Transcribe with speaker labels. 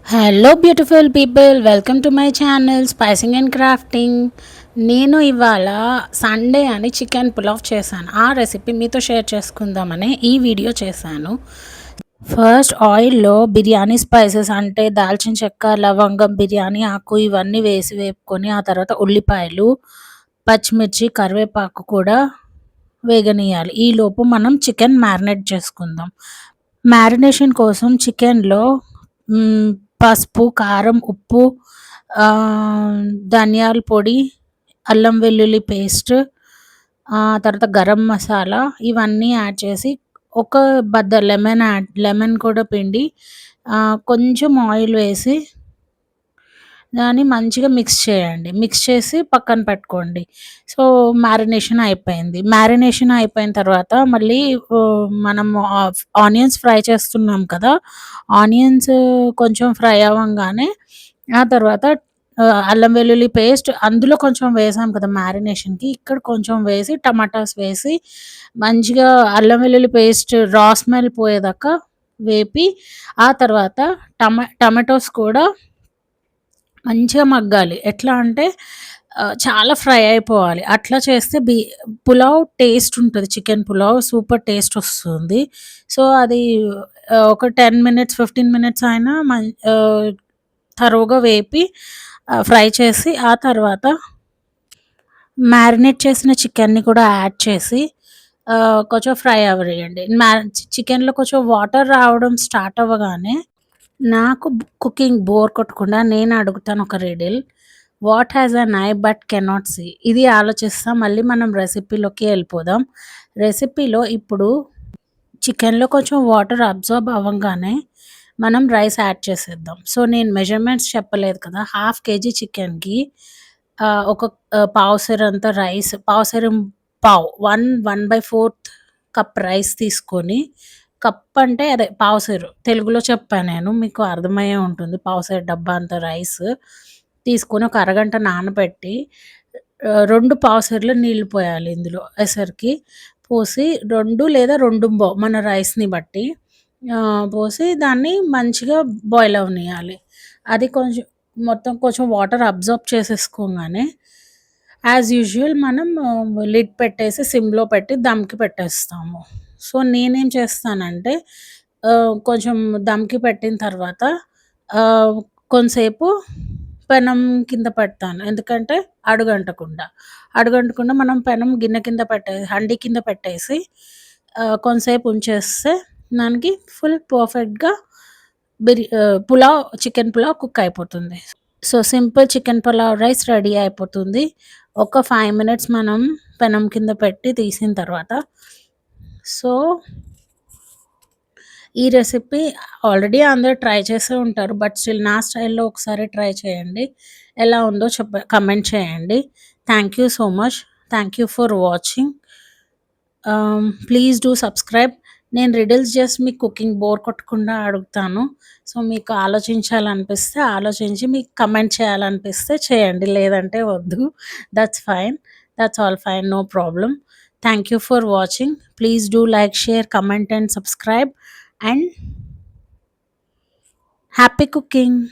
Speaker 1: Hello beautiful people, welcome to my channel spicing and crafting. నేను ఇవాళ Sunday అని chicken pulao చేశాను. ఆ రెసిపీ మీతో షేర్ చేసుకుందామని ఈ వీడియో చేశాను. ఫస్ట్ ఆయిల్‌లో బిర్యానీ స్పైసెస్ అంటే దాల్చిన చెక్క, లవంగం, బిర్యానీ ఆకు ఇవన్నీ వేసి వేపుకొని, ఆ తర్వాత ఉల్లిపాయలు, పచ్చిమిర్చి, కరివేపాకు కూడా వేగనీయాలి. ఈలోపు మనం చికెన్ మ్యారినేట్ చేసుకుందాం. మ్యారినేషన్ కోసం చికెన్‌లో హ్మ్, పసుపు, కారం, ఉప్పు, ధనియాల పొడి, అల్లం వెల్లుల్లి పేస్ట్, తర్వాత గరం మసాలా ఇవన్నీ యాడ్ చేసి ఒక బద్ద లెమన్ కూడా పిండి కొంచెం ఆయిల్ వేసి దాన్ని మంచిగా మిక్స్ చేయండి. మిక్స్ చేసి పక్కన పెట్టుకోండి. సో, మ్యారినేషన్ అయిపోయిన తర్వాత మళ్ళీ మనము ఆనియన్స్ ఫ్రై చేస్తున్నాం కదా! ఆనియన్స్ కొంచెం ఫ్రై అవ్వంగానే ఆ తర్వాత అల్లం వెల్లుల్లి పేస్ట్ అందులో కొంచెం వేసాం కదా మ్యారినేషన్‌కి. ఇక్కడ కొంచెం వేసి టమాటాస్ వేసి మంచిగా అల్లం వెల్లుల్లి పేస్ట్ రా స్మెల్ పోయేదాకా వేపి ఆ తర్వాత టమాటోస్ కూడా మంచిగా మగ్గాలి. ఎట్లా అంటే చాలా ఫ్రై అయిపోవాలి. అట్లా చేస్తే పులావ్ టేస్ట్ ఉంటది. చికెన్ పులావ్ సూపర్ టేస్ట్ వస్తుంది. సో, అది ఒక 10 మినిట్స్, 15 మినిట్స్ అయినా తరోగా వేపి ఫ్రై చేసి ఆ తర్వాత మ్యారినేట్ చేసిన చికెన్‌ని కూడా యాడ్ చేసి కొంచెం ఫ్రై అవ్వనియండి. చికెన్‌లో కొంచెం వాటర్ రావడం స్టార్ట్ అవ్వగానే నాకు కుకింగ్ బోర్ కొట్టకుండా నేను అడుగుతాను ఒక riddle. What has an eye but cannot see. ఇది ఆలోచిస్తా మళ్ళీ మనం రెసిపీలోకి ఎళ్ళిపోదాం. రెసిపీలో ఇప్పుడు చికెన్‌లో కొంచెం వాటర్ అబ్జార్బ్ అవ్వంగానే మనం రైస్ యాడ్ చేసేద్దాం. సో, నేను మెజర్‌మెంట్స్ చెప్పలేదు కదా! హాఫ్ కేజీ చికెన్‌కి ఒక పావుసేరంత రైస్, పావుసేరు పావు 1/4 కప్ రైస్ తీసుకొని, కప్ అంటే అదే పావుసేరు తెలుగులో చెప్పా నేను. మీకు అర్థమయ్యే ఉంటుంది. పావుసేరు డబ్బా అంత రైస్ తీసుకొని ఒక అరగంట నానబెట్టి 2 పావుసేర్లు నీళ్లు పోయాలి ఇందులో ఎసరికి. పోసి 2 లేదా 2 మన రైస్‌ని బట్టి పోసి దాన్ని మంచిగా బాయిల్ అవ్వనియాలి. అది మొత్తం కొంచెం వాటర్ అబ్జార్బ్ చేసేసుకోగానే యాజ్ యూజువల్ మనం లిడ్ పెట్టేసి సిమ్‌లో పెట్టి దమ్‌కి పెట్టేస్తాము. సో, నేనేం చేస్తానంటే కొంచెం దమ్‌కి పెట్టిన తర్వాత ఆహ్, కొంసేపు పెనం కింద పెడతాను. ఎందుకంటే అడుగంటకుండా. అడుగంటకుండా మనం పెనం గిన్నె కింద హండీ కింద పెట్టేసి కొంసేపు ఉంచేస్తే దానికి ఫుల్ పర్ఫెక్ట్‌గా చికెన్ పులావ్ కుక్ అయిపోతుంది. So, simple chicken pulao rice ready అయిపోతుంది. ఒక 5 మినిట్స్ మనం పెనం కింద పెట్టి తీసిన తర్వాత సో, ఈ రెసిపీ ఆల్రెడీ అందరూ ట్రై చేసే ఉంటారు. బట్ స్టిల్ నా స్టైల్‌లో ఒకసారి ట్రై చేయండి. ఎలా ఉందో కమెంట్ చేయండి. Thank you so much. Thank you for watching. Please do subscribe. నేను రిడిల్స్ జస్ట్ మీకు కుకింగ్ బోర్ కొట్టకుండా అడుగుతాను. సో, మీకు ఆలోచించాలనిపిస్తే ఆలోచించి మీకు కమెంట్ చేయాలనిపిస్తే చేయండి. లేదంటే వద్దు. That's fine. That's all fine. No problem. Thank you for watching. Please do like, share, comment and subscribe. And happy cooking.